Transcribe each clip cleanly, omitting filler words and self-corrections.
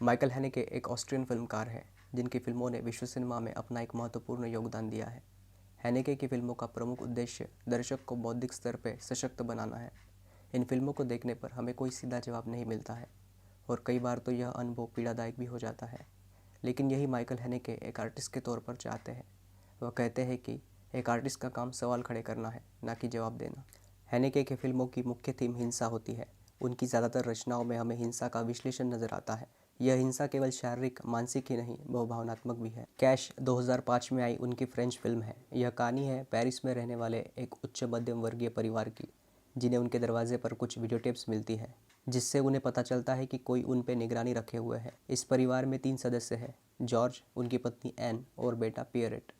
Michael हैनेके एक Austrian फिल्मकार हैं जिनकी फिल्मों ने विश्व सिनेमा में अपना एक महत्वपूर्ण योगदान दिया है। हैनेके की फिल्मों का प्रमुख उद्देश्य दर्शक को बौद्धिक स्तर पर सशक्त बनाना है। इन फिल्मों को देखने पर हमें कोई सीधा जवाब नहीं मिलता है और कई बार तो यह अनुभव पीड़ादायक भी हो जाता है, लेकिन यही माइकल हैनेके एक आर्टिस्ट के तौर पर चाहते हैं। वह कहते हैं कि एक आर्टिस्ट का काम सवाल खड़े करना है, ना कि जवाब देना। हैनेके के फिल्मों की मुख्य थीम हिंसा होती है। उनकी ज़्यादातर रचनाओं में हमें हिंसा का विश्लेषण नज़र आता है। यह हिंसा केवल शारीरिक मानसिक ही नहीं, वह भावनात्मक भी है। कैश 2005 में आई उनकी फ्रेंच फिल्म है। यह कहानी है पेरिस में रहने वाले एक उच्च मध्यम वर्गीय परिवार की, जिन्हें उनके दरवाजे पर कुछ वीडियो टेप्स मिलती है, जिससे उन्हें पता चलता है कि कोई उन पर निगरानी रखे हुए है। इस परिवार में 3 सदस्य हैं, जॉर्ज, उनकी पत्नी एन और बेटा पियरेट।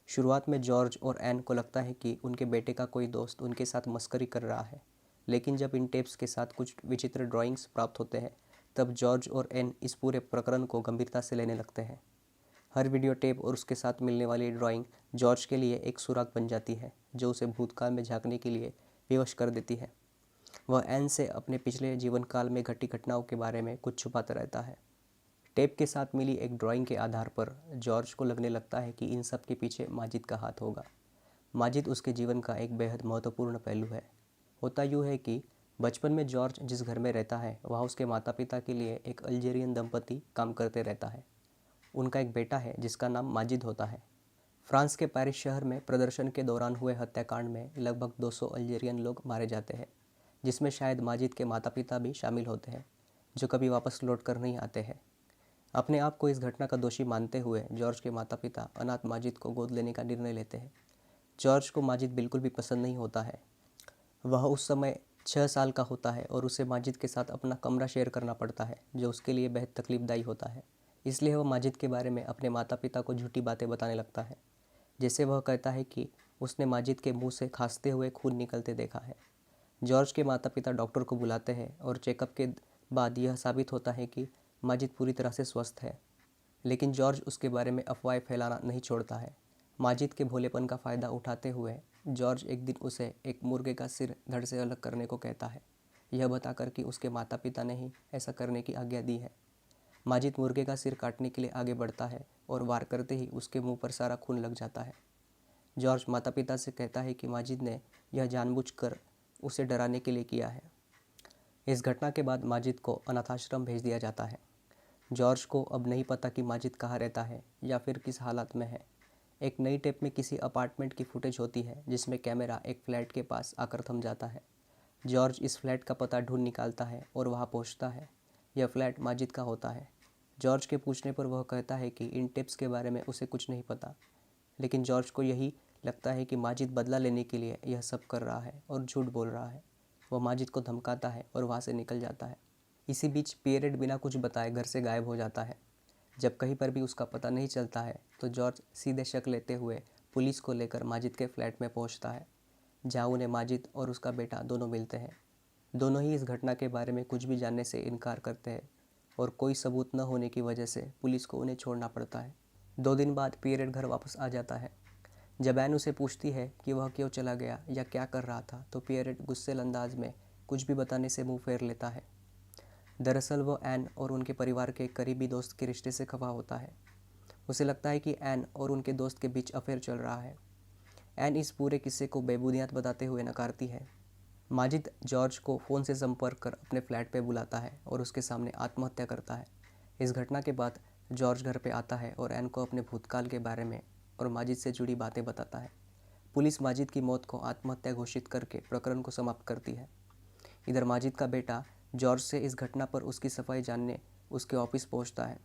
शुरुआत में जॉर्ज और एन को लगता है कि उनके बेटे का कोई दोस्त उनके साथ मस्करी कर रहा है, लेकिन जब इन टेप्स के साथ कुछ विचित्र ड्राइंग्स प्राप्त होते हैं, तब जॉर्ज और एन इस पूरे प्रकरण को गंभीरता से लेने लगते हैं। हर वीडियो टेप और उसके साथ मिलने वाली ड्राइंग जॉर्ज के लिए एक सुराग बन जाती है, जो उसे भूतकाल में झांकने के लिए विवश कर देती है। वह एन से अपने पिछले जीवन काल में घटी घटनाओं के बारे में कुछ छुपाता रहता है। टेप के साथ मिली एक ड्राइंग के आधार पर जॉर्ज को लगने लगता है कि इन सब के पीछे माजिद का हाथ होगा। माजिद उसके जीवन का एक बेहद महत्वपूर्ण पहलू है। होता यूँ है कि बचपन में जॉर्ज जिस घर में रहता है, वहाँ उसके माता पिता के लिए एक अल्जीरियन दंपति काम करते रहता है। उनका एक बेटा है जिसका नाम माजिद होता है। फ्रांस के पेरिस शहर में प्रदर्शन के दौरान हुए हत्याकांड में लगभग 200 अल्जीरियन लोग मारे जाते हैं, जिसमें शायद माजिद के माता पिता भी शामिल होते हैं, जो कभी वापस लौट कर नहीं आते हैं। अपने आप को इस घटना का दोषी मानते हुए जॉर्ज के माता पिता अनाथ माजिद को गोद लेने का निर्णय लेते हैं। जॉर्ज को माजिद बिल्कुल भी पसंद नहीं होता है। वह उस समय 6 साल का होता है और उसे माजिद के साथ अपना कमरा शेयर करना पड़ता है, जो उसके लिए बेहद तकलीफदायी होता है। इसलिए वह माजिद के बारे में अपने माता पिता को झूठी बातें बताने लगता है। जैसे वह कहता है कि उसने माजिद के मुंह से खांसते हुए खून निकलते देखा है। जॉर्ज के माता पिता डॉक्टर को बुलाते हैं और चेकअप के बाद यह साबित होता है कि माजिद पूरी तरह से स्वस्थ है, लेकिन जॉर्ज उसके बारे में अफवाहें फैलाना नहीं छोड़ता है। माजिद के भोलेपन का फ़ायदा उठाते हुए जॉर्ज एक दिन उसे एक मुर्गे का सिर धड़ से अलग करने को कहता है, यह बताकर कि उसके माता पिता ने ही ऐसा करने की आज्ञा दी है। माजिद मुर्गे का सिर काटने के लिए आगे बढ़ता है और वार करते ही उसके मुंह पर सारा खून लग जाता है। जॉर्ज माता पिता से कहता है कि माजिद ने यह जानबूझकर उसे डराने के लिए किया है। इस घटना के बाद माजिद को अनाथाश्रम भेज दिया जाता है। जॉर्ज को अब नहीं पता कि माजिद कहाँ रहता है या फिर किस हालत में है। एक नई टेप में किसी अपार्टमेंट की फुटेज होती है, जिसमें कैमरा एक फ्लैट के पास आकर थम जाता है। जॉर्ज इस फ्लैट का पता ढूंढ निकालता है और वहाँ पहुँचता है। यह फ्लैट माजिद का होता है। जॉर्ज के पूछने पर वह कहता है कि इन टिप्स के बारे में उसे कुछ नहीं पता, लेकिन जॉर्ज को यही लगता है कि माजिद बदला लेने के लिए यह सब कर रहा है और झूठ बोल रहा है। वह माजिद को धमकाता है और वहाँ से निकल जाता है। इसी बीच पियरेट बिना कुछ बताए घर से गायब हो जाता है। जब कहीं पर भी उसका पता नहीं चलता है, तो जॉर्ज सीधे शक लेते हुए पुलिस को लेकर माजिद के फ्लैट में पहुँचता है, जहाँ उन्हें माजिद और उसका बेटा दोनों मिलते हैं। दोनों ही इस घटना के बारे में कुछ भी जानने से इनकार करते हैं और कोई सबूत न होने की वजह से पुलिस को उन्हें छोड़ना पड़ता है। 2 दिन बाद पियरेट घर वापस आ जाता है। जब एन उसे पूछती है कि वह क्यों चला गया या क्या कर रहा था, तो पियरेट गुस्सेल अंदाज में कुछ भी बताने से मुंह फेर लेता है। दरअसल वो एन और उनके परिवार के करीबी दोस्त के रिश्ते से खफा होता है। उसे लगता है कि एन और उनके दोस्त के बीच अफेयर चल रहा है। एन इस पूरे किस्से को बेबुनियाद बताते हुए नकारती है। माजिद जॉर्ज को फ़ोन से संपर्क कर अपने फ्लैट पे बुलाता है और उसके सामने आत्महत्या करता है। इस घटना के बाद जॉर्ज घर पे आता है और एन को अपने भूतकाल के बारे में और माजिद से जुड़ी बातें बताता है। पुलिस माजिद की मौत को आत्महत्या घोषित करके प्रकरण को समाप्त करती है। इधर माजिद का बेटा जॉर्ज से इस घटना पर उसकी सफाई जानने उसके ऑफिस पहुंचता है।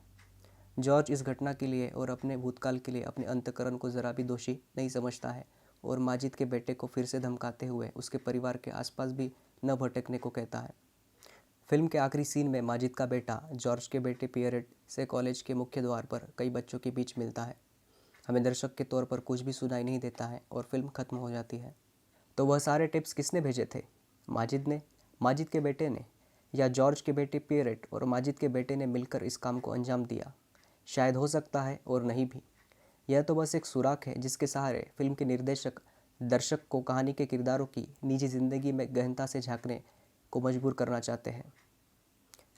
जॉर्ज इस घटना के लिए और अपने भूतकाल के लिए अपने अंतःकरण को ज़रा भी दोषी नहीं समझता है और माजिद के बेटे को फिर से धमकाते हुए उसके परिवार के आसपास भी न भटकने को कहता है। फिल्म के आखिरी सीन में माजिद का बेटा जॉर्ज के बेटे पियरेट से कॉलेज के मुख्य द्वार पर कई बच्चों के बीच मिलता है। हमें दर्शक के तौर पर कुछ भी सुनाई नहीं देता है और फिल्म खत्म हो जाती है। तो वह सारे टिप्स किसने भेजे थे? माजिद ने, माजिद के बेटे ने, या जॉर्ज के बेटे पियरेट और माजिद के बेटे ने मिलकर इस काम को अंजाम दिया? शायद हो सकता है और नहीं भी। यह तो बस एक सुराग है जिसके सहारे फिल्म के निर्देशक दर्शक को कहानी के किरदारों की निजी ज़िंदगी में गहनता से झांकने को मजबूर करना चाहते हैं।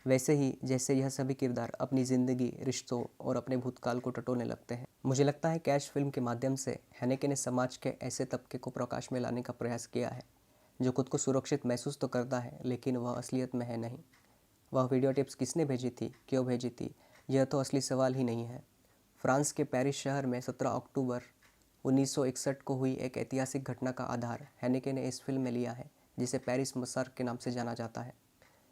वैसे ही जैसे यह सभी किरदार अपनी ज़िंदगी, रिश्तों और अपने भूतकाल को टटोलने लगते हैं। मुझे लगता है कैश फिल्म के माध्यम से हैनेके ने समाज के ऐसे तबके को प्रकाश में लाने का प्रयास किया है जो खुद को सुरक्षित महसूस तो करता है लेकिन वह असलियत में है नहीं। वह वीडियो टिप्स किसने भेजी थी, क्यों भेजी थी, यह तो असली सवाल ही नहीं है। फ्रांस के पेरिस शहर में 17 अक्टूबर 1961 को हुई एक ऐतिहासिक घटना का आधार हैनेके ने इस फिल्म में लिया है जिसे पेरिस मसार्क के नाम से जाना जाता है।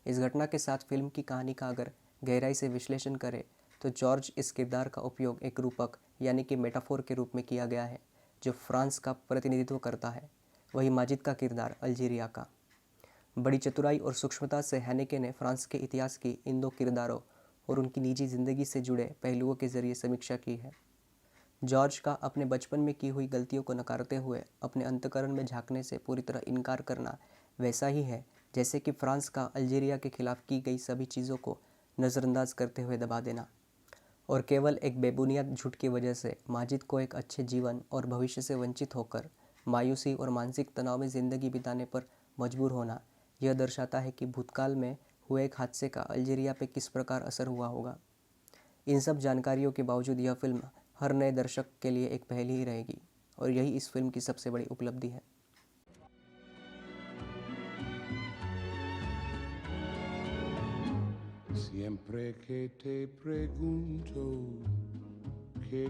इस घटना के साथ फिल्म की कहानी का अगर गहराई से विश्लेषण करें तो जॉर्ज इस किरदार का उपयोग एक रूपक यानी कि मेटाफोर के रूप में किया गया है जो फ्रांस का प्रतिनिधित्व करता है, वही माजिद का किरदार अल्जीरिया का। बड़ी चतुराई और सूक्ष्मता से हैनेके ने फ्रांस के इतिहास की इन दो किरदारों और उनकी निजी ज़िंदगी से जुड़े पहलुओं के जरिए समीक्षा की है। जॉर्ज का अपने बचपन में की हुई गलतियों को नकारते हुए अपने अंतःकरण में झांकने से पूरी तरह इनकार करना वैसा ही है जैसे कि फ्रांस का अल्जीरिया के खिलाफ की गई सभी चीज़ों को नज़रअंदाज करते हुए दबा देना और केवल एक बेबुनियाद झूठ की वजह से माजिद को एक अच्छे जीवन और भविष्य से वंचित होकर मायूसी और मानसिक तनाव में ज़िंदगी बिताने पर मजबूर होना। यह दर्शाता है कि भूतकाल में हुए एक हादसे का अल्जीरिया पे किस प्रकार असर हुआ होगा। इन सब जानकारियों के बावजूद यह फिल्म हर नए दर्शक के लिए एक पहेली ही रहेगी और यही इस फिल्म की सबसे बड़ी उपलब्धि है। Siempre que te pregunto que